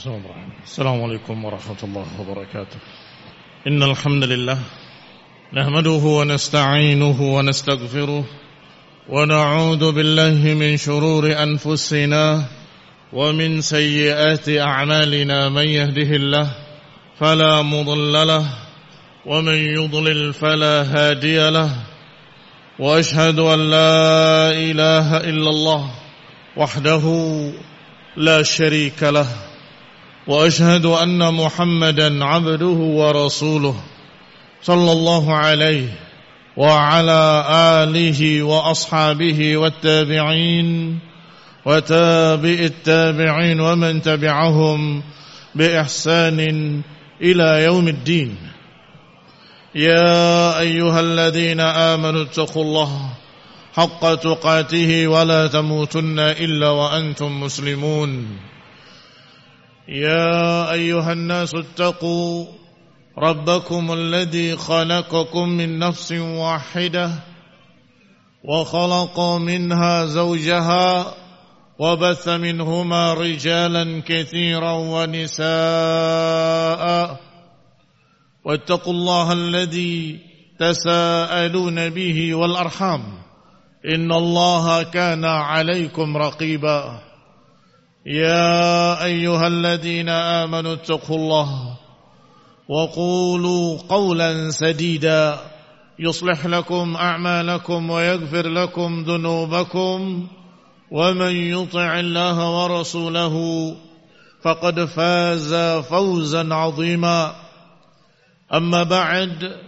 السلام عليكم ورحمة الله وبركاته. إن الحمد لله نحمده ونستعينه ونستغفره ونعوذ بالله من شرور أنفسنا ومن سيئات أعمالنا. من يهده الله فلا مضل له ومن يضلل فلا هادي له وأشهد أن لا إله إلا الله وحده لا شريك له وأشهد أن محمدا عبده ورسوله صلى الله عليه وعلى آله وأصحابه والتابعين وتابع التابعين ومن تبعهم بإحسان إلى يوم الدين. يا أيها الذين آمنوا اتقوا الله حق تقاته ولا تموتن إلا وأنتم مسلمون. يا أيها الناس اتقوا ربكم الذي خلقكم من نفس واحدة وخلق منها زوجها وبث منهما رجالا كثيرا ونساء واتقوا الله الذي تساءلون به والأرحام إن الله كان عليكم رقيبا. يا أيها الذين آمنوا اتقوا الله وقولوا قولا سديدا يصلح لكم أعمالكم ويغفر لكم ذنوبكم ومن يطع الله ورسوله فقد فاز فوزا عظيما. أما بعد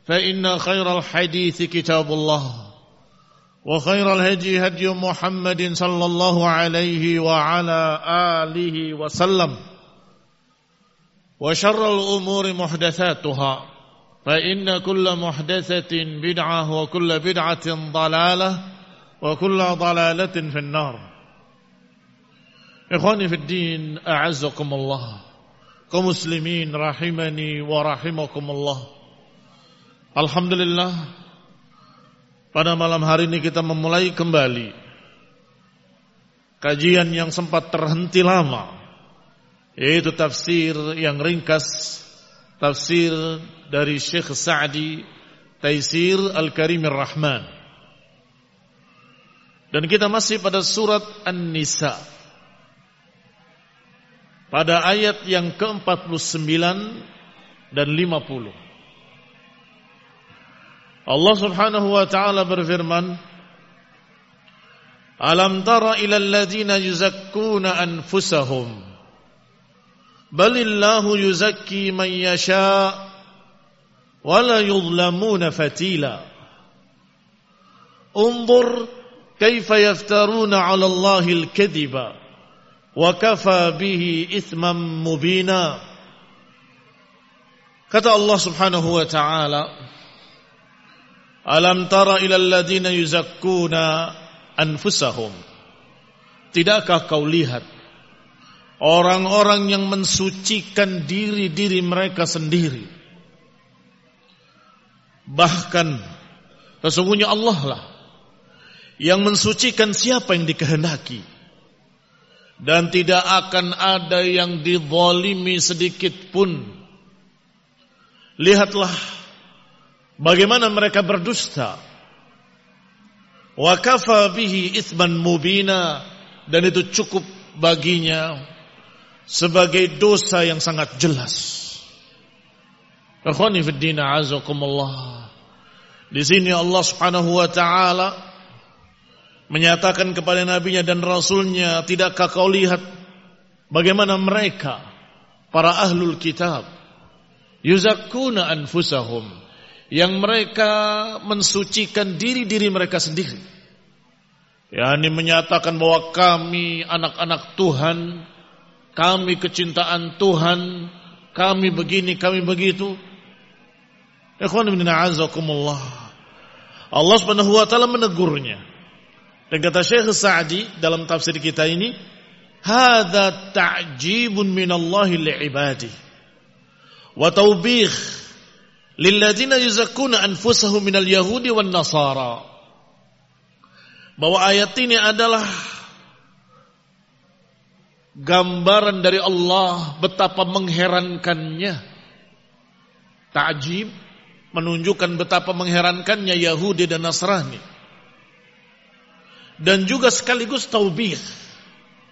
فإن خير الحديث كتاب الله وخير الهدي هدي محمد صلى الله عليه وعلى آله وسلم وشر الأمور محدثاتها فإن كل محدثة بدعة وكل بدعة ضلالة وكل ضلالة في النار. إخواني في الدين أعزكم الله kaum muslimin rahimani wa rahimakumullah. Alhamdulillah, pada malam hari ini kita memulai kembali kajian yang sempat terhenti lama, yaitu tafsir yang ringkas, tafsir dari Syekh Sa'di, Taisir Al-Karimir Rahman. Dan kita masih pada surat An-Nisa, pada ayat yang ke-49 dan 50. Allah Subhanahu wa ta'ala berfirman, Alam tara ilal ladzina yuzakkuna anfusahum balillahu yuzakki man yasha wa la yuzlamuna fatila. Unzur kaifa yaftaruna 'ala Allahi al-kadhiba wa kafa bihi ithman mubina. Kata Allah Subhanahu wa ta'ala, Alam tara ilal ladzina yuzakkuna anfusahum. Tidakkah kau lihat orang-orang yang mensucikan diri-diri mereka sendiri? Bahkan sesungguhnya Allah lah yang mensucikan siapa yang dikehendaki, dan tidak akan ada yang dizalimi sedikit pun. Lihatlah bagaimana mereka berdusta. Wa kafa bihi itsman mubina, dan itu cukup baginya sebagai dosa yang sangat jelas. Ikhwani fid din a'azakumullah. Di sini Allah Subhanahu wa ta'ala menyatakan kepada nabinya dan rasulnya, tidakkah kau lihat bagaimana mereka, para ahlul kitab, yuzakkuna anfusahum, yang mereka mensucikan diri-diri mereka sendiri, yakni menyatakan bahwa kami anak-anak Tuhan, kami kecintaan Tuhan, kami begini, kami begitu. Ikhwan ibn a'azakumullah, Allah Subhanahu wa ta'ala menegurnya. Dan kata Syekh Sa'di dalam tafsir kita ini, hadza ta'jibun minallahi li'ibadihi wa taubih lilladzina yuzakkuna anfusahum minal yahudi wan nasara. Bahwa ayat ini adalah gambaran dari Allah betapa mengherankannya. Ta'jib menunjukkan betapa mengherankannya Yahudi dan Nasrani. Dan juga sekaligus taubih,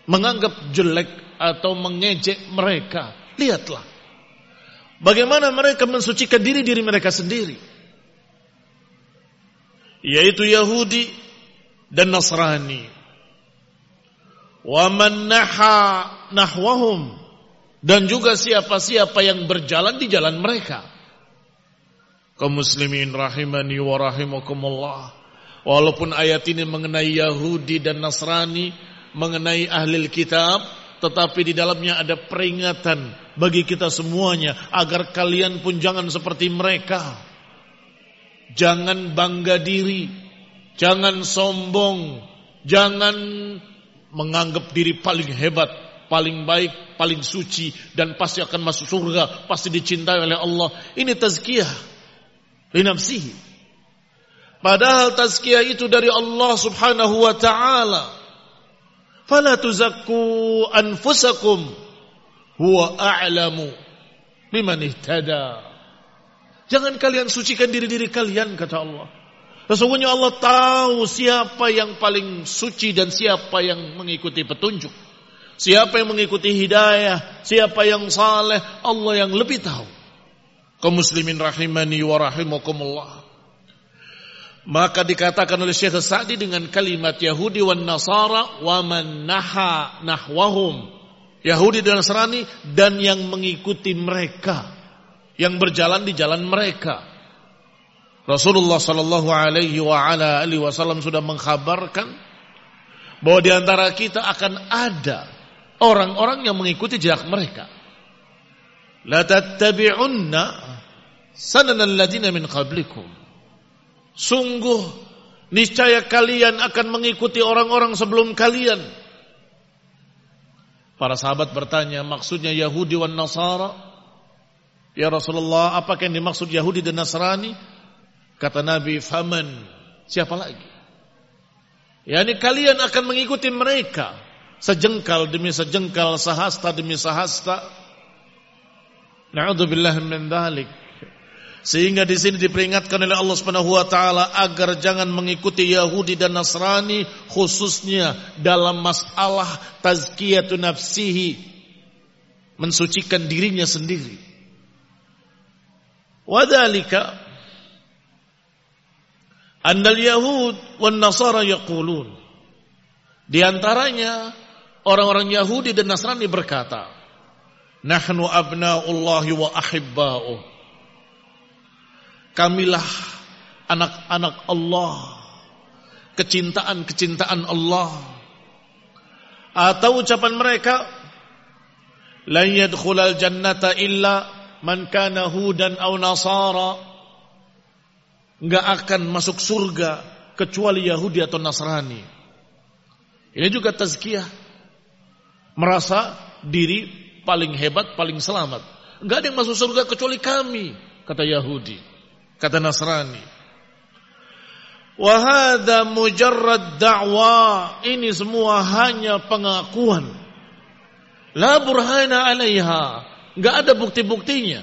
menganggap jelek atau mengejek mereka. Lihatlah bagaimana mereka mensucikan diri mereka sendiri, yaitu Yahudi dan Nasrani. Wa man naha nahwahum, dan juga siapa-siapa yang berjalan di jalan mereka. Kaum muslimin rahimani wa rahimakumullah. Walaupun ayat ini mengenai Yahudi dan Nasrani, mengenai ahlul kitab, tetapi di dalamnya ada peringatan bagi kita semuanya agar kalian pun jangan seperti mereka. Jangan bangga diri, jangan sombong, jangan menganggap diri paling hebat, paling baik, paling suci, dan pasti akan masuk surga, pasti dicintai oleh Allah. Ini tazkiyah li nafsihi. Padahal tazkiyah itu dari Allah subhanahu wa ta'ala. Fala tuzakku anfusakum huwa a'lamu biman ihtada. Jangan kalian sucikan diri kalian, kata Allah. Sesungguhnya Allah tahu siapa yang paling suci dan siapa yang mengikuti petunjuk. Siapa yang mengikuti hidayah, siapa yang saleh, Allah yang lebih tahu. Kaum muslimin rahimani wa rahimakumullah. Maka dikatakan oleh Syekh Sa'di dengan kalimat Yahudi wan Nasara wa man naha nahwahum. Yahudi dan Nasrani dan yang mengikuti mereka, yang berjalan di jalan mereka. Rasulullah sallallahu alaihi wa ala alihi wasallam sudah mengkhabarkan bahwa di antara kita akan ada orang-orang yang mengikuti jejak mereka. La tattabi'unna sananal ladina min qablikum. Sungguh niscaya kalian akan mengikuti orang-orang sebelum kalian. Para sahabat bertanya, maksudnya Yahudi wan Nasara? Ya Rasulullah, apakah yang dimaksud Yahudi dan Nasrani? Kata Nabi, faman, siapa lagi? Yani kalian akan mengikuti mereka sejengkal demi sejengkal, sahasta demi sahasta. Na'udzubillah min dzalik. Sehingga di sini diperingatkan oleh Allah Subhanahu wa taala agar jangan mengikuti Yahudi dan Nasrani, khususnya dalam masalah tazkiyatun nafsihi, mensucikan dirinya sendiri. Wadzalika annal yahud wan nasara yaqulun. Di antaranya orang-orang Yahudi dan Nasrani berkata, nahnu abnaullahi wa ahibba'uh. Kamilah anak-anak Allah, kecintaan Allah. Atau ucapan mereka, lan yadkhulal jannata illa man kana hudan aw nasara. Enggak akan masuk surga kecuali Yahudi atau Nasrani. Ini juga tazkiyah. Merasa diri paling hebat, paling selamat. Enggak ada yang masuk surga kecuali kami, kata Yahudi, kata Nasrani. Wa hadza mujarrad da'wa. Ini semua hanya pengakuan. La burhana 'alaiha. Enggak ada bukti-buktinya.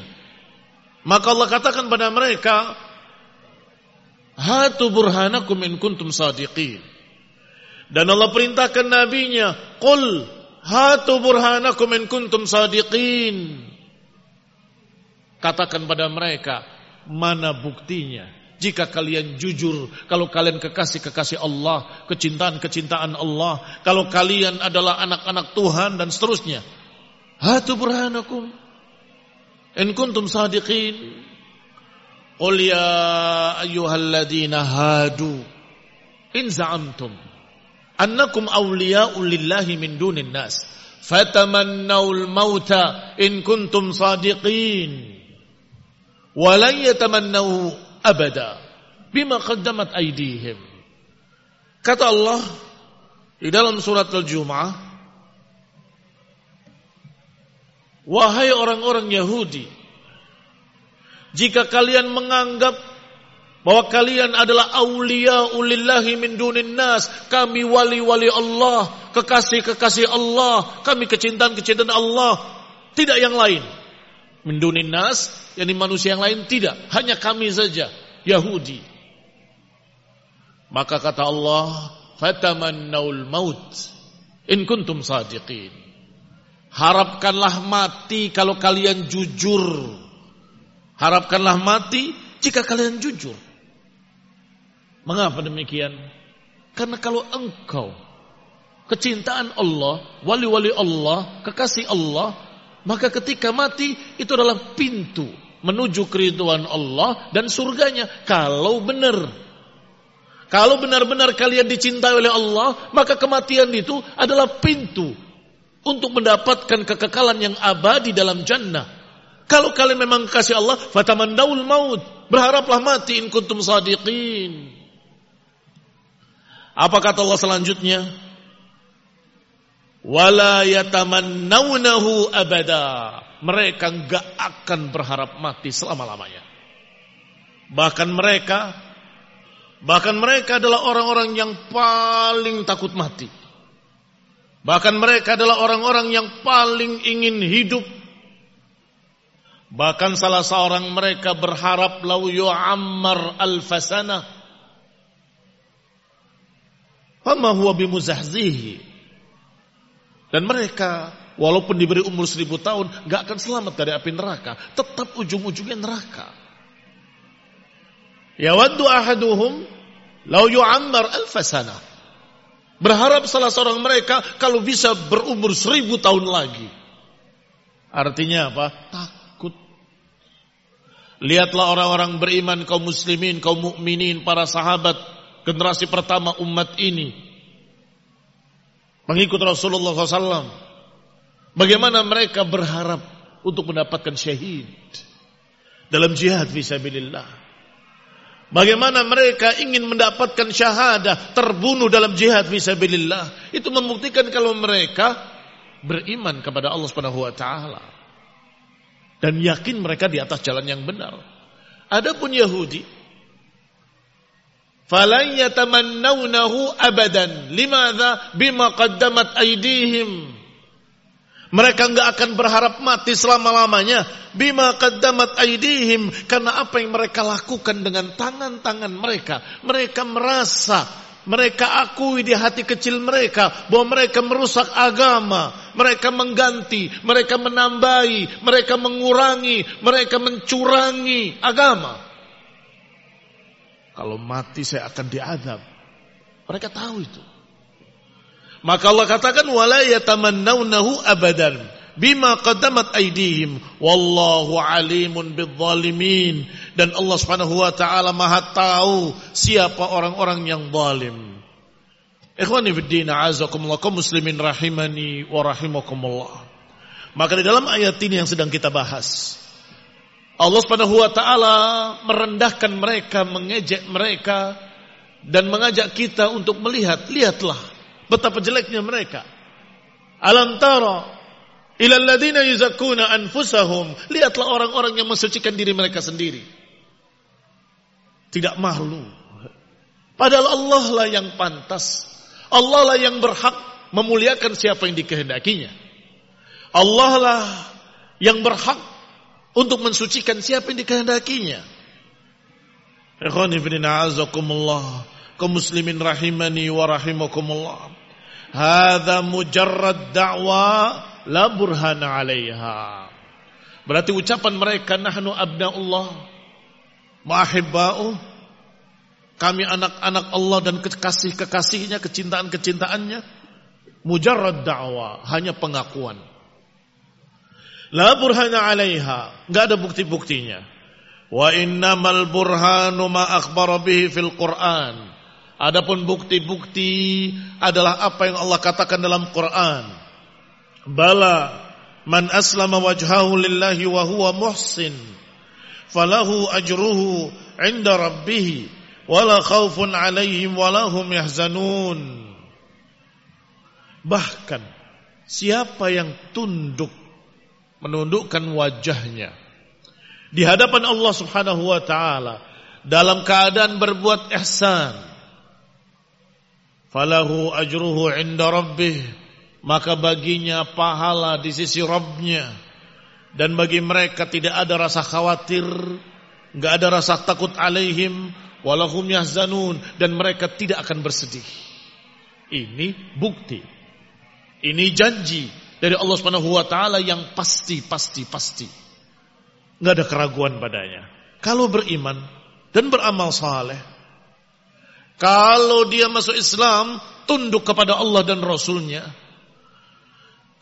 Maka Allah katakan pada mereka, hatu burhanakum in kuntum sadiqin. Dan Allah perintahkan nabinya, qul hatu burhanakum in kuntum sadiqin. Katakan pada mereka, mana buktinya jika kalian jujur, kalau kalian kekasih Allah, kecintaan Allah, kalau kalian adalah anak-anak Tuhan dan seterusnya. Hatu burhanakum in kuntum sadiqin. Qul ya ayyuhalladzina hadu in za'amtum annakum awliya'u lillahi min dunin nas fatamannawul mauta in kuntum sadiqin wa lan yatamannahu abada bima qaddamat aydihim. Kata Allah di dalam surat Al-Jumu'ah, wahai orang-orang Yahudi, jika kalian menganggap bahwa kalian adalah awliya'ulillahi min dunin nas, kami wali-wali Allah, kekasih-kekasih Allah, kami kecintaan-kecintaan Allah, tidak yang lain. Min dunin nas, yakni manusia yang lain tidak, hanya kami saja, Yahudi. Maka kata Allah, fatamannaul maut in kuntum sadiqin. Harapkanlah mati kalau kalian jujur. Harapkanlah mati jika kalian jujur. Mengapa demikian? Karena kalau engkau kecintaan Allah, wali-wali Allah, kekasih Allah, maka ketika mati itu adalah pintu menuju keridhaan Allah dan surganya. Kalau benar-benar kalian dicintai oleh Allah, maka kematian itu adalah pintu untuk mendapatkan kekekalan yang abadi dalam jannah. Kalau kalian memang kasih Allah, fatamannaul maut, berharaplah mati in kuntum sadiqin. Apa kata Allah selanjutnya? Wala yatamannawnahu abada. Mereka enggak akan berharap mati selama-lamanya. Bahkan mereka adalah orang-orang yang paling takut mati. Bahkan mereka adalah orang-orang yang paling ingin hidup. Bahkan salah seorang mereka berharap lau yu'ammar alfasana fama huwa bimuzahzihi. Dan mereka walaupun diberi umur 1000 tahun gak akan selamat dari api neraka, tetap ujung-ujungnya neraka. Yawaddu ahaduhum lau yu'ammar alfasana. Berharap salah seorang mereka kalau bisa berumur 1000 tahun lagi. Artinya apa? Takut. Lihatlah orang-orang beriman, kaum muslimin, kaum mukminin, para sahabat generasi pertama umat ini, mengikut Rasulullah SAW. Bagaimana mereka berharap untuk mendapatkan syahid dalam jihad fisabilillah. Bagaimana mereka ingin mendapatkan syahadah, terbunuh dalam jihad fisabilillah. Itu membuktikan kalau mereka beriman kepada Allah Subhanahu wa taala dan yakin mereka di atas jalan yang benar. Adapun Yahudi, falan yatamannawnahu abadan. Limadza? Bima qaddamat aydihim. Mereka enggak akan berharap mati selama-lamanya. Bima qaddamat aydihim, karena apa yang mereka lakukan dengan tangan-tangan mereka. Mereka merasa, mereka akui di hati kecil mereka bahwa mereka merusak agama. Mereka mengganti, mereka menambahi, mereka mengurangi, mereka mencurangi agama. Kalau mati saya akan diazab. Mereka tahu itu. Maka Allah katakan wala yatamannawnahu abadan bima qaddamat aydihim wallahu alimun bidzalimin. Dan Allah Subhanahu wa taala Maha tahu siapa orang-orang yang zalim. Ikhwani fid din, a'azakumullah, kaum muslimin rahimani wa rahimakumullah. Maka di dalam ayat ini yang sedang kita bahas, Allah Subhanahu wa taala merendahkan mereka, mengejek mereka dan mengajak kita untuk melihat, lihatlah betapa jeleknya mereka. Alam tara ila alladziina yuzakkuna anfusahum, lihatlah orang-orang yang mensucikan diri mereka sendiri. Tidak malu. Padahal Allah lah yang pantas, Allah lah yang berhak memuliakan siapa yang dikehendakinya. Allah lah yang berhak untuk mensucikan siapa yang dikehendakinya. Ikhwani fillah, a'azakumullah, kaum muslimin rahimani wa rahimakumullah. Hadza mujarrad da'wa la burhana 'alaiha. Berarti ucapan mereka nahnu abnaullah mahibba'u, kami anak-anak Allah dan kekasih-kekasihnya, kecintaan-kecintaannya, mujarrad da'wa, hanya pengakuan. La burhana 'alaiha, enggak ada bukti-buktinya. Wa innamal burhanu ma akhbara bihi fil Qur'an. Adapun bukti-bukti adalah apa yang Allah katakan dalam Quran. Bala man aslama wajhahu lillahi wa huwa muhsin falahu ajruhu 'inda rabbih wala khaufun 'alaihim wala hum yahzanun. Bahkan siapa yang tunduk, menundukkan wajahnya di hadapan Allah Subhanahu wa taala dalam keadaan berbuat ihsan, falahu ajruhu 'inda rabbih, maka baginya pahala di sisi Rabbnya. Dan bagi mereka tidak ada rasa khawatir, enggak ada rasa takut alaihim, walahum yahzanun, dan mereka tidak akan bersedih. Ini bukti, ini janji dari Allah Subhanahu wa taala yang pasti. Enggak ada keraguan padanya. Kalau beriman dan beramal saleh, kalau dia masuk Islam, tunduk kepada Allah dan Rasulnya,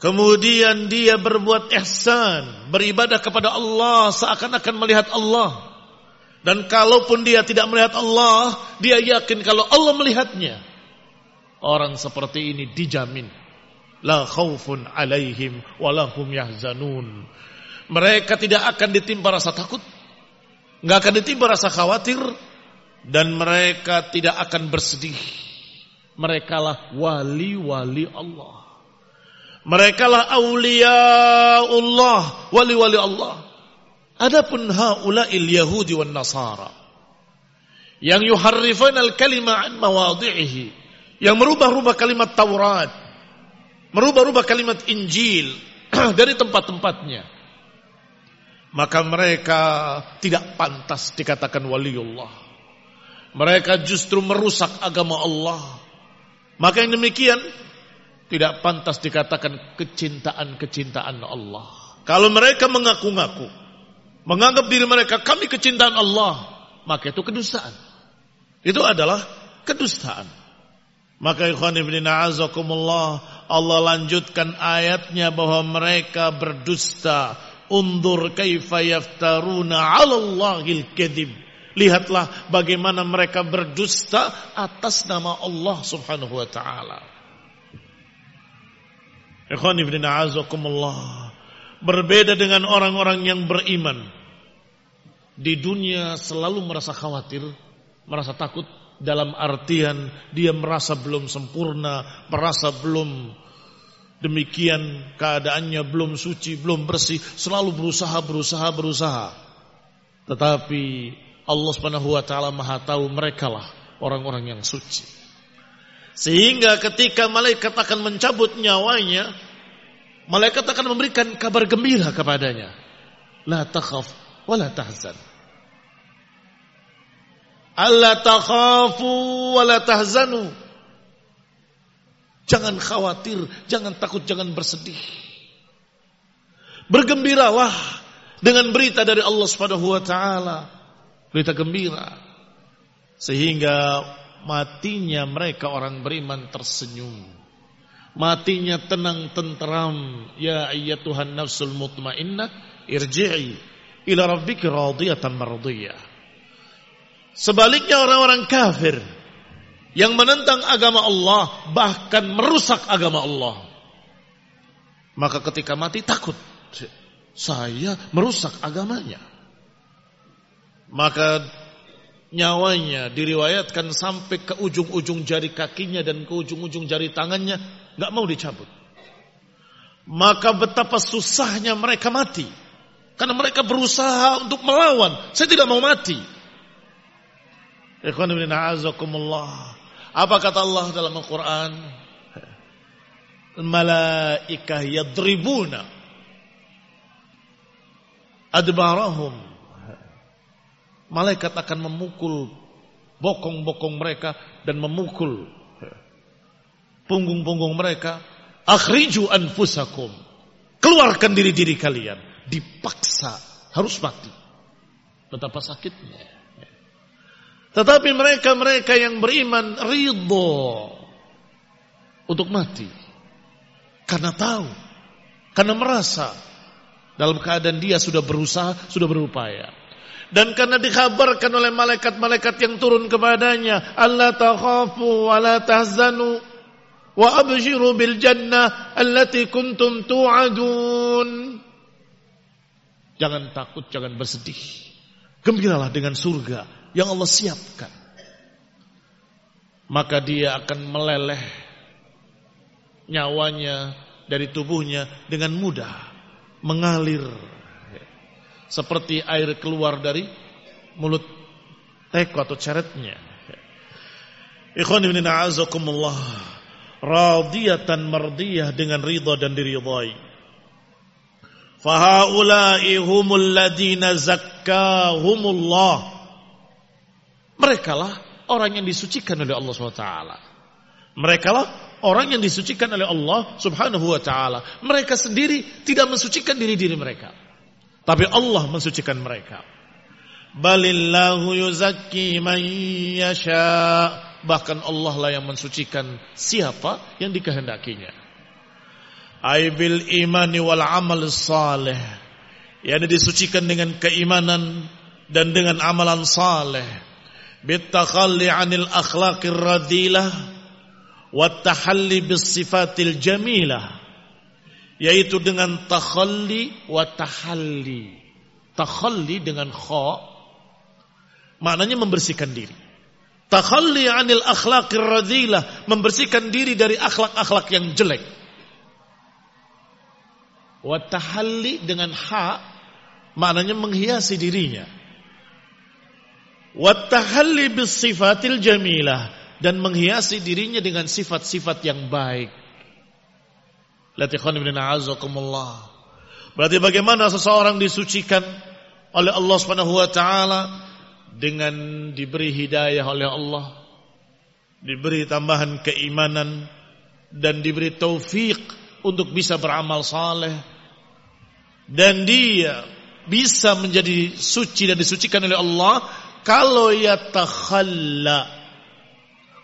kemudian dia berbuat ihsan, beribadah kepada Allah seakan-akan melihat Allah. Dan kalaupun dia tidak melihat Allah, dia yakin kalau Allah melihatnya. Orang seperti ini dijamin la khaufun alaihim walahum yahzanun. Mereka tidak akan ditimpa rasa takut, enggak akan ditimpa rasa khawatir, dan mereka tidak akan bersedih. Merekalah wali-wali Allah. Merekalah auliyaullah, wali-wali Allah. Adapun haula'il yahudi wan nasara yang yuharrifuna al-kalima an mawadhi'ihi, yang merubah-rubah kalimat Taurat, merubah-rubah kalimat Injil dari tempat-tempatnya, maka mereka tidak pantas dikatakan waliullah. Mereka justru merusak agama Allah. Maka yang demikian tidak pantas dikatakan kecintaan Allah. Kalau mereka mengaku-ngaku, menganggap diri mereka kami kecintaan Allah, maka itu kedustaan. Itu adalah kedustaan. Maka ikhwan ibn a'azakumullah, Allah lanjutkan ayatnya bahwa mereka berdusta. Undur kaifa yaftaruna 'ala Allahil kadzib. Lihatlah bagaimana mereka berdusta atas nama Allah Subhanahu wa taala. Ikhwan ibn a'azakumullah, berbeda dengan orang-orang yang beriman. Di dunia selalu merasa khawatir, merasa takut, dalam artian dia merasa belum sempurna, merasa belum demikian, keadaannya belum suci, belum bersih, selalu berusaha. Tetapi Allah Subhanahu wa taala Maha tahu merekalah orang-orang yang suci. Sehingga ketika malaikat akan mencabut nyawanya, malaikat akan memberikan kabar gembira kepadanya. La takhaf wa la tahzan. Alla takhafu wa la tahzanu. Jangan khawatir, jangan takut, jangan bersedih. Bergembiralah dengan berita dari Allah Subhanahu wa taala. Berita gembira. Sehingga matinya mereka orang beriman tersenyum. Matinya tenang tenteram. Ya ayyatuhan nafsul mutmainnah irji'i ila rabbiki radiyatan mardiyah. Sebaliknya orang-orang kafir yang menentang agama Allah, bahkan merusak agama Allah, maka ketika mati takut, saya merusak agamanya. Maka nyawanya diriwayatkan sampai ke ujung-ujung jari kakinya dan ke ujung-ujung jari tangannya, gak mau dicabut. Maka betapa susahnya mereka mati, karena mereka berusaha untuk melawan. Saya tidak mau mati. Ikhwan ibn a'azakumullah, apa kata Allah dalam Al-Quran? Malaikah yadribuna adbarahum. Malaikat akan memukul bokong-bokong mereka dan memukul punggung-punggung mereka. Akhriju anfusakum. Keluarkan diri-diri kalian. Dipaksa harus mati. Betapa sakitnya. Tetapi mereka yang beriman ridho untuk mati. Karena tahu, karena merasa dalam keadaan dia sudah berusaha, sudah berupaya. Dan karena dikhabarkan oleh malaikat-malaikat yang turun kepadanya, alla takhafu wa la tahzanu wa abshiru bil jannah allati kuntum tu'adun. Jangan takut, jangan bersedih. Gembiralah dengan surga yang Allah siapkan. Maka dia akan meleleh nyawanya dari tubuhnya dengan mudah, mengalir seperti air keluar dari mulut teko atau caretnya. Ikhwan ibn a'azakumullah, radiyatan mardiyah, dengan ridha dan diridhai. Fahaula'i humul ladina zakkahumullah. Merekalah orang yang disucikan oleh Allah SWT. Merekalah orang yang disucikan oleh Allah Subhanahu wa ta'ala. Mereka sendiri tidak mensucikan diri-diri mereka, tapi Allah mensucikan mereka. Balillahu yuzakki man yasha. Bahkan Allah lah yang mensucikan siapa yang dikehendakinya. Aibil imani wal amal salih. Yang disucikan dengan keimanan dan dengan amalan saleh. Bitakhalli anil akhlaqir radilah. Wattahalli bis sifatil jamilah. Yaitu dengan takhalli wa tahalli. Takhalli dengan kha, maknanya membersihkan diri. Takhalli anil akhlaqir radilah, membersihkan diri dari akhlak-akhlak yang jelek. Wa tahalli dengan ha, maknanya menghiasi dirinya. Wa tahalli bis sifatil jamilah, dan menghiasi dirinya dengan sifat-sifat yang baik. Latihan ibn a'azakumullah. Berarti bagaimana seseorang disucikan oleh Allah Subhanahu wa taala? Dengan diberi hidayah oleh Allah, diberi tambahan keimanan, dan diberi taufik untuk bisa beramal saleh, dan dia bisa menjadi suci dan disucikan oleh Allah kalau yatakhalla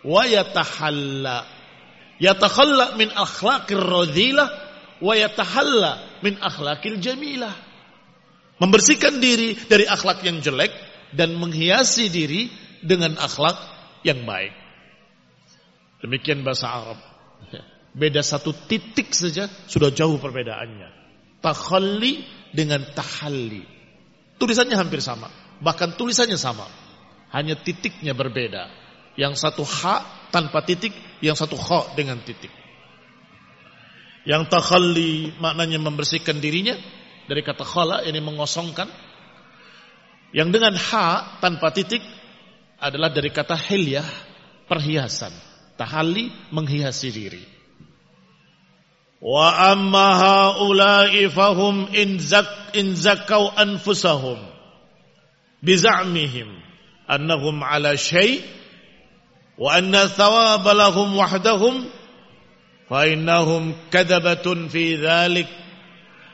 wa yatahalla. Yatakhalla min akhlaqir radhilah wa yatahalla min akhlaqil jamilah. Membersihkan diri dari akhlak yang jelek dan menghiasi diri dengan akhlak yang baik. Demikian bahasa Arab. Beda satu titik saja sudah jauh perbedaannya. Takhalli dengan tahalli. Tulisannya hampir sama. Bahkan tulisannya sama. Hanya titiknya berbeda. Yang satu ha tanpa titik, yang satu kha dengan titik. Yang takhalli maknanya membersihkan dirinya dari kata khala, ini mengosongkan. Yang dengan ha tanpa titik adalah dari kata hilyah, perhiasan. Tahalli, menghiasi diri. Wa amma haula'i fahum in zakau anfusahum biza'mihim annahum ala syai' wa anna thawaba lahum wahdahum fa innahum kadzabatun fi dzalik.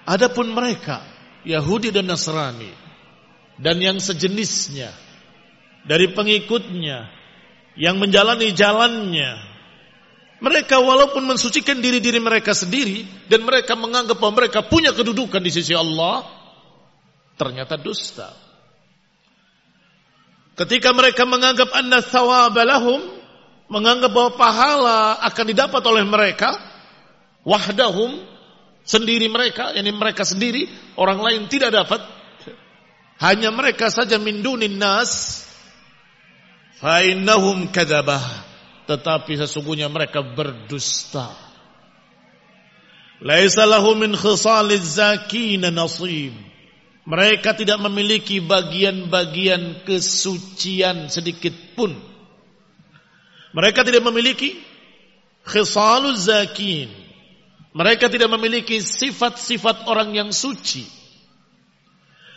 Adapun mereka Yahudi dan Nasrani dan yang sejenisnya dari pengikutnya yang menjalani jalannya, mereka walaupun mensucikan diri-diri mereka sendiri dan mereka menganggap bahwa mereka punya kedudukan di sisi Allah, ternyata dusta. Ketika mereka menganggap anna thawaba lahum, menganggap bahwa pahala akan didapat oleh mereka, wahdahum, sendiri mereka, yakni mereka sendiri, orang lain tidak dapat, hanya mereka saja min dunin nas, fa innahum kadzabah, tetapi sesungguhnya mereka berdusta. Laisa lahu min khisaliz zakin nasib. Mereka tidak memiliki bagian-bagian kesucian sedikit pun. Mereka tidak memiliki khisaluz zakin. Mereka tidak memiliki sifat-sifat orang yang suci.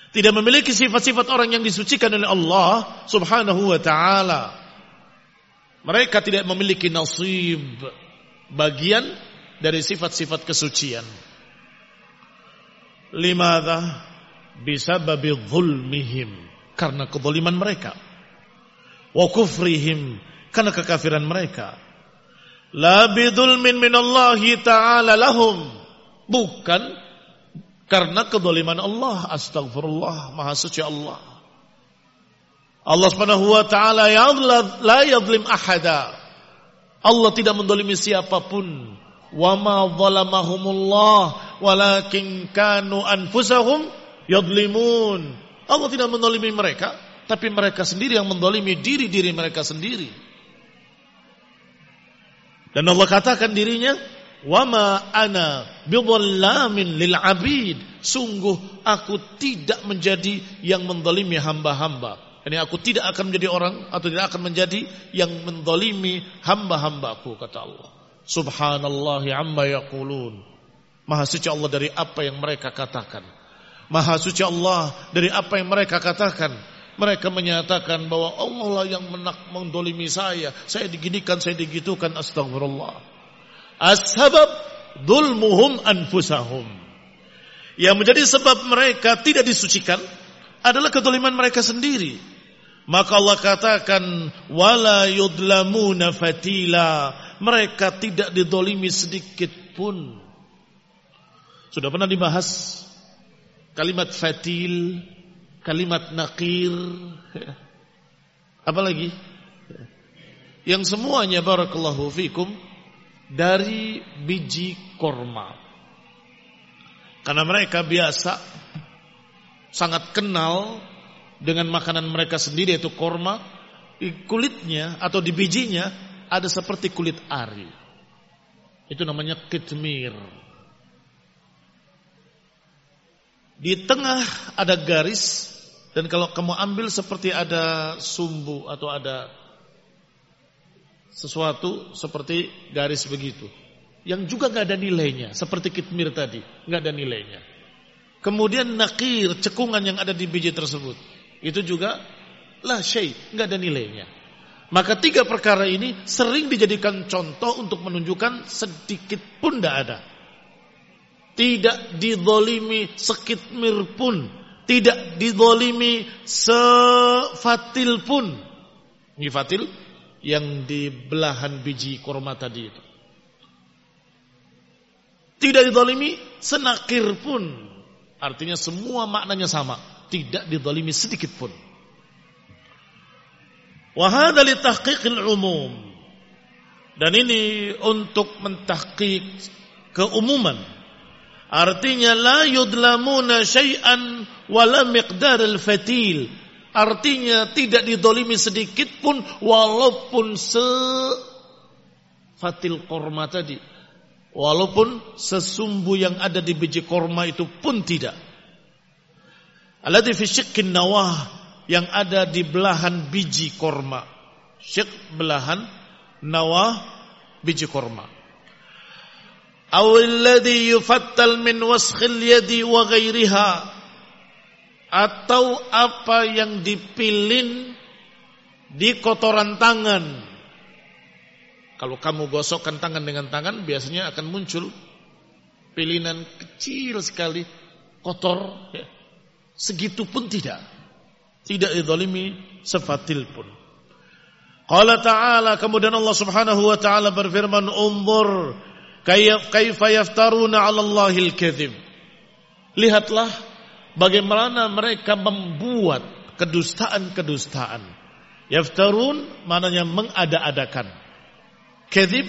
Tidak memiliki sifat-sifat orang yang disucikan oleh Allah Subhanahu wa ta'ala. Mereka tidak memiliki nasib, bagian dari sifat-sifat kesucian. Limadha? Bisababi zulmihim, karena kezaliman mereka. Wa kufrihim, karena kekafiran mereka. La bidzulmin minallahi ta'ala lahum, bukan karena kezaliman Allah. Astagfirullah, maha suci Allah. Allah Subhanahu wa ta'ala la yadhlim ahada. Allah tidak menzalimi siapapun. Wa ma zalamahumullah walakin kanu anfusahum yadhlimun. Allah tidak menzalimi mereka, tapi mereka sendiri yang menzalimi diri-diri mereka sendiri. Dan Allah katakan dirinya, wama ana bidhallamin lil abid. Sungguh aku tidak menjadi yang menzalimi hamba-hamba. Ini aku tidak akan menjadi orang atau tidak akan menjadi yang menzalimi hamba-hambaku, kata Allah. Subhanallahi amma yaqulun. Maha suci Allah dari apa yang mereka katakan. Maha suci Allah dari apa yang mereka katakan. Mereka menyatakan bahwa Allah lah yang mendolimi saya diginikan, saya digitukan. Astagfirullah. As-sabab dzulmuhum anfusahum. Yang menjadi sebab mereka tidak disucikan adalah kedoliman mereka sendiri. Maka Allah katakan wala yudlamuna fatila. Mereka tidak didolimi sedikit pun. Sudah pernah dibahas kalimat fatil, kalimat naqir, apa lagi? Yang semuanya barakallahu fikum dari biji korma. Karena mereka biasa sangat kenal dengan makanan mereka sendiri, yaitu korma. Di kulitnya atau di bijinya ada seperti kulit ari. Itu namanya kitmir. Di tengah ada garis, dan kalau kamu ambil seperti ada sumbu atau ada sesuatu seperti garis begitu, yang juga gak ada nilainya, seperti kitmir tadi, gak ada nilainya. Kemudian nakir, cekungan yang ada di biji tersebut, itu juga la syai, gak ada nilainya. Maka tiga perkara ini sering dijadikan contoh untuk menunjukkan sedikit pun tidak ada. Tidak dizalimi sekitmir pun, tidak dizalimi sefatil pun. Ini fatil yang di belahan biji korma tadi itu. Tidak dizalimi senakir pun. Artinya semua maknanya sama, tidak dizalimi sedikit pun. Wa hadza li tahqiqil umum. Dan ini untuk mentahqiq keumuman. Artinya la yudlamuna syai'an wala miqdar al-fatil. Artinya tidak didolimi sedikit pun walaupun sefatil korma tadi. Walaupun sesumbu yang ada di biji korma itu pun tidak. Alladhi fi syiqqin nawah, yang ada di belahan biji korma. Syiq belahan, nawah biji korma. Awilladhi yufattal min waskhil yadi wa ghairiha, atau apa yang dipilin di kotoran tangan. Kalau kamu gosokkan tangan dengan tangan, biasanya akan muncul pilinan kecil sekali, kotor, ya. Segitu pun tidak dizalimi sefatil pun. Qala ta'ala, kemudian Allah Subhanahu wa ta'ala berfirman, "Unzur kaifa yaftaruna 'ala Allahil kadzib." Lihatlah bagaimana mereka membuat kedustaan-kedustaan. Yaftarun maknanya mengada-adakan. Kadzib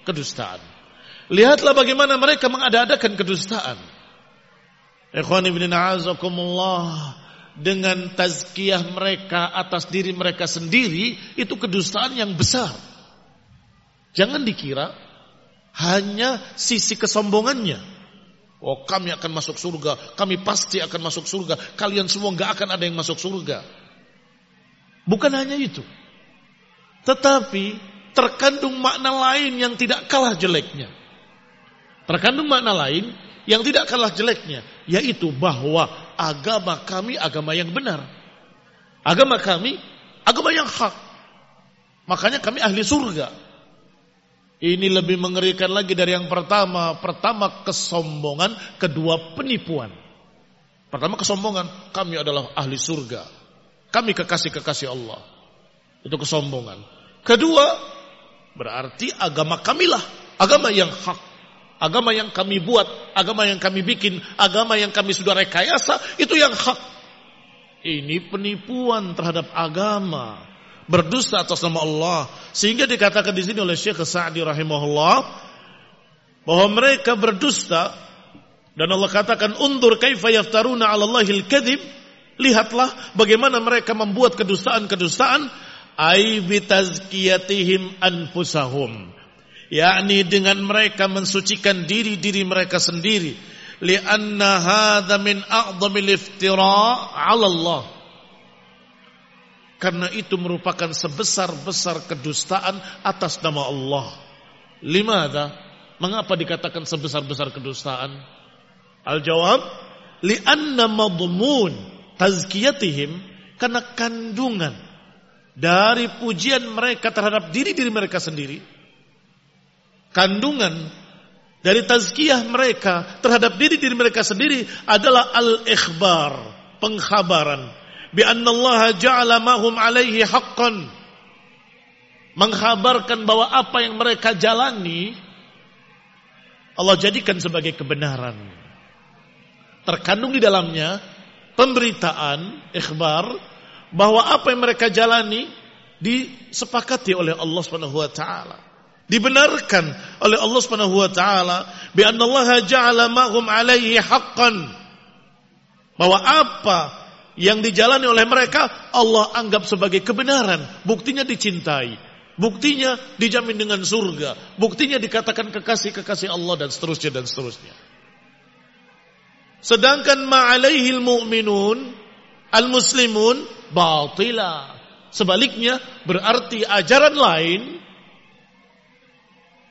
kedustaan. Lihatlah bagaimana mereka mengada-adakan kedustaan. Ikhwani bin a'azakumullah, dengan tazkiyah mereka atas diri mereka sendiri, itu kedustaan yang besar. Jangan dikira hanya sisi kesombongannya. Oh, kami akan masuk surga, kami pasti akan masuk surga, kalian semua gak akan ada yang masuk surga. Bukan hanya itu, tetapi terkandung makna lain yang tidak kalah jeleknya. Terkandung makna lain yang tidak kalah jeleknya, yaitu bahwa agama kami agama yang benar. Agama kami agama yang hak. Makanya kami ahli surga. Ini lebih mengerikan lagi dari yang pertama. Pertama kesombongan, kedua penipuan. Pertama kesombongan, kami adalah ahli surga, kami kekasih-kekasih Allah. Itu kesombongan. Kedua, berarti agama kamilah agama yang hak. Agama yang kami buat, agama yang kami bikin, agama yang kami sudah rekayasa, itu yang hak. Ini penipuan terhadap agama, berdusta atas nama Allah. Sehingga dikatakan di sini oleh Syekh Sa'di rahimahullah bahwa mereka berdusta, dan Allah katakan undur kaifa yaftaruna 'ala Allahil kadzib. Lihatlah bagaimana mereka membuat kedustaan-kedustaan, ai bi tazkiyatihim anfusahum, yakni dengan mereka mensucikan diri-diri mereka sendiri. Lianna hadza min a'dhamil iftira' 'ala Allah. Karena itu merupakan sebesar-besar kedustaan atas nama Allah. Limadha? Mengapa dikatakan sebesar-besar kedustaan? Al-jawab, li'anna madmun tazkiyatihim, karena kandungan dari pujian mereka terhadap diri-diri mereka sendiri, kandungan dari tazkiyah mereka terhadap diri-diri mereka sendiri adalah al-ikhbar, pengkhabaran, bi annallaha ja'ala ma hum alaihi haqqan, mengkhabarkan bahwa apa yang mereka jalani Allah jadikan sebagai kebenaran. Terkandung di dalamnya pemberitaan, ikhbar, bahwa apa yang mereka jalani disepakati oleh Allah Subhanahu wa taala, dibenarkan oleh Allah Subhanahu wa taala, bi annallaha ja'ala ma hum alaihi haqqan, bahwa apa yang dijalani oleh mereka Allah anggap sebagai kebenaran, buktinya dicintai, buktinya dijamin dengan surga, buktinya dikatakan kekasih-kekasih Allah, dan seterusnya dan seterusnya. Sedangkan ma'alaihil mu'minun al-muslimun batila, sebaliknya berarti ajaran lain,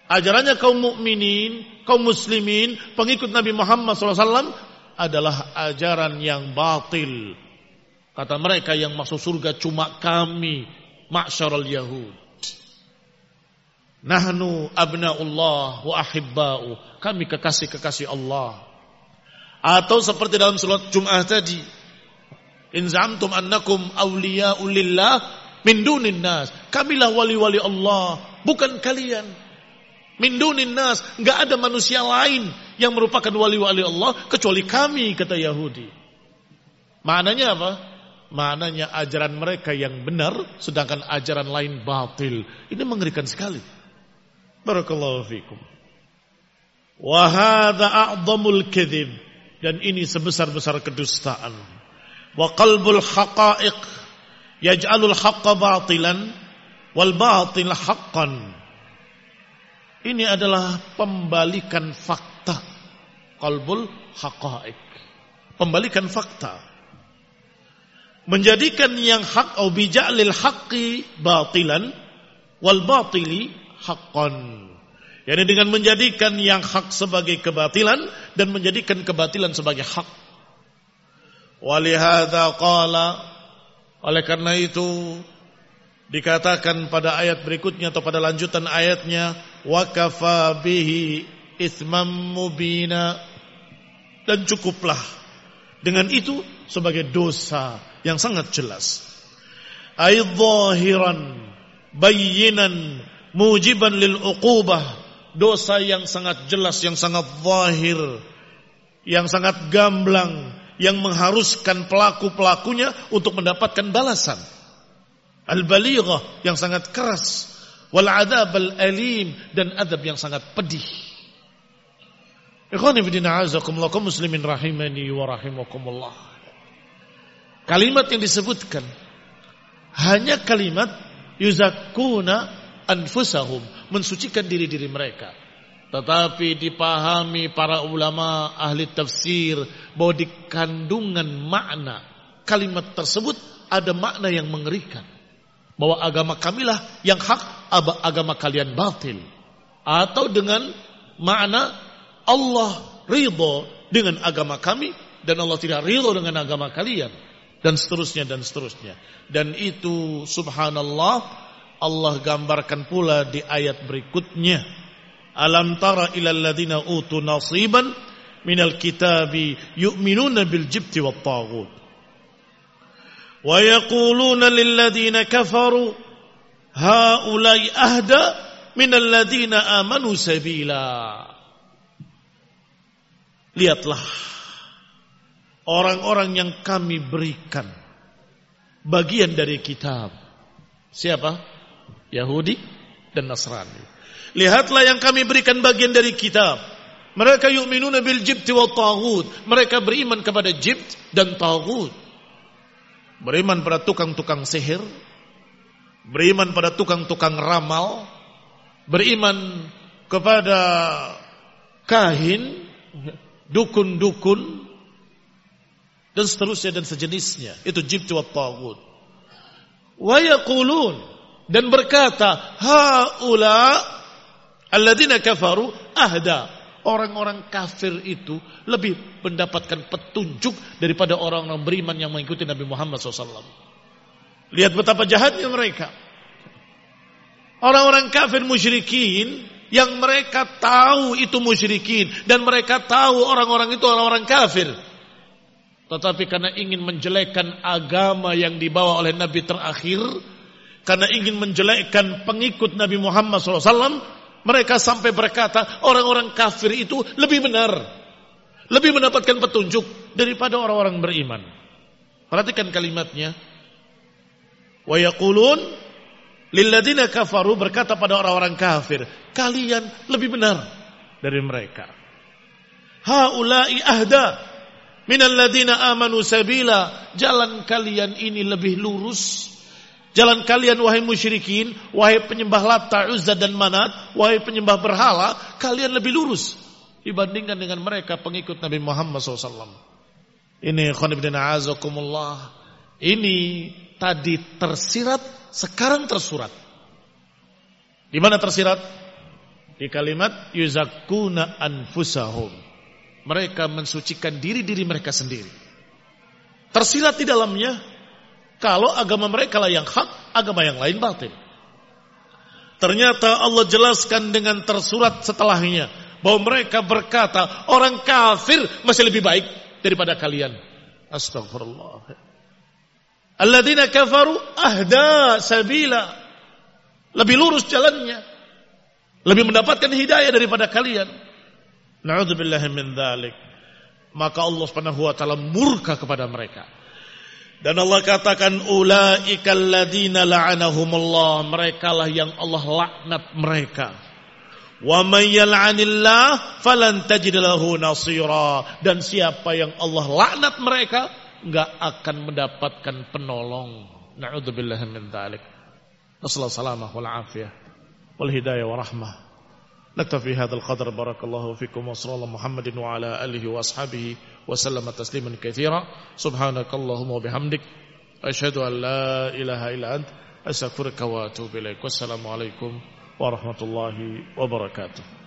ajarannya kaum mukminin, kaum muslimin, pengikut Nabi Muhammad SAW adalah ajaran yang batil. Kata mereka, yang masuk surga cuma kami, ma'syarul yahud. Nahnu abna'ullah wa ahibba'u, kami kekasih-kekasih Allah. Atau seperti dalam surat Jum'ah tadi, in za'amtum annakum awliya'u lillah min dunin nas, kamilah wali-wali Allah, bukan kalian. Min dunin nas, enggak ada manusia lain yang merupakan wali-wali Allah kecuali kami, kata Yahudi. Maknanya apa? Maknanya ajaran mereka yang benar, sedangkan ajaran lain batil. Ini mengerikan sekali. Barakallahu fikum. Wa hadza a'dhamul kadhib, dan ini sebesar-besar kedustaan. Wa qalbul haqa'iq yaj'alul haqqa batilan wal batil haqqan. Ini adalah pembalikan fakta. Qalbul haqa'iq, pembalikan fakta, menjadikan yang hak, atau bija'lil haqqi batilan wal batili haqqan. Yani dengan menjadikan yang hak sebagai kebatilan dan menjadikan kebatilan sebagai hak. Walihada qala, oleh karena itu dikatakan pada ayat berikutnya atau pada lanjutan ayatnya, wa kafa bihi itsmam mubina, dan cukuplah dengan itu sebagai dosa yang sangat jelas. Ay dhahiran bayyinan mujiban lil uqubah, dosa yang sangat jelas, yang sangat zahir, yang sangat gamblang, yang mengharuskan pelaku-pelakunya untuk mendapatkan balasan. Al-balighah, yang sangat keras, wal adzab al-alim, dan adab yang sangat pedih. Ikhwani fillah, azakumullah, kaum muslimin rahimani wa rahimakumullah. Kalimat yang disebutkan hanya kalimat yuzakkuna anfusahum, mensucikan diri-diri mereka. Tetapi dipahami para ulama ahli tafsir bahwa di kandungan makna kalimat tersebut ada makna yang mengerikan. Bahwa agama kamilah yang hak, agama kalian batil. Atau dengan makna Allah ridho dengan agama kami dan Allah tidak ridho dengan agama kalian. Dan seterusnya dan seterusnya. Dan itu subhanallah Allah gambarkan pula di ayat berikutnya. Alam tara ilal ladina utu nasiban minal kitabi yu'minuna bil jibti wat taghut. Wa yaquluna lil ladina kafaru haula'i ahda minal ladina amanu sabila. Lihatlah orang-orang yang kami berikan bagian dari kitab. Siapa? Yahudi dan Nasrani. Lihatlah yang kami berikan bagian dari kitab. Mereka yu'minuna bil jibti wat taghut. Mereka beriman kepada jibt dan taghut. Beriman pada tukang-tukang sihir, beriman pada tukang-tukang ramal, beriman kepada kahin, dukun-dukun, dan seterusnya dan sejenisnya. Itu jibt wa taghut. wa yaqulun, dan berkata, haula alladzina kafaru ahda. Orang-orang kafir itu lebih mendapatkan petunjuk daripada orang-orang beriman yang mengikuti Nabi Muhammad SAW. Lihat betapa jahatnya mereka. Orang-orang kafir musyrikin yang mereka tahu itu musyrikin dan mereka tahu orang-orang itu orang-orang kafir. Tetapi karena ingin menjelekkan agama yang dibawa oleh Nabi terakhir, karena ingin menjelekkan pengikut Nabi Muhammad SAW, mereka sampai berkata orang-orang kafir itu lebih benar, lebih mendapatkan petunjuk daripada orang-orang beriman. Perhatikan kalimatnya. Wa yaqulun lilladzina kafaru, berkata pada orang-orang kafir, kalian lebih benar dari mereka. Haula'i ahda minal ladzina amanu sabila, jalan kalian ini lebih lurus. Jalan kalian wahai musyrikin, wahai penyembah Lata, Uzza dan Manat, wahai penyembah berhala, kalian lebih lurus dibandingkan dengan mereka pengikut Nabi Muhammad SAW. Ini khonibdina azakumullah. Ini tadi tersirat, sekarang tersurat. Di mana tersirat? Di kalimat yuzakkuna anfusahum. Mereka mensucikan diri-diri mereka sendiri. Tersirat di dalamnya, kalau agama mereka lah yang hak, agama yang lain batil. Ternyata Allah jelaskan dengan tersurat setelahnya bahwa mereka berkata orang kafir masih lebih baik daripada kalian. Astagfirullah. Alladzina kafaru ahda sabila, lebih lurus jalannya, lebih mendapatkan hidayah daripada kalian. Na'udzubillahi min dzalik. Maka Allah Subhanahu wa taala murka kepada mereka. Dan Allah katakan ulaikal ladzina la'anahumullah, merekalah yang Allah laknat mereka. Wa may yal'anillah falan tajid lahu nasira, dan siapa yang Allah laknat mereka enggak akan mendapatkan penolong. Na'udzubillahi min dzalik. Nasallahu salamah wal afiyah wal hidayah wa rahmah. Naktafi hadzal qadar, barakallahu fikum wa sallallahu Muhammadin wa ala alihi wa ashabihi wa sallama tasliman katsira. Subhanakallahumma wa bihamdik asyhadu an la ilaha illa ant astaghfiruka wa atubu ilaik. Wassalamu alaikum warahmatullahi wabarakatuh.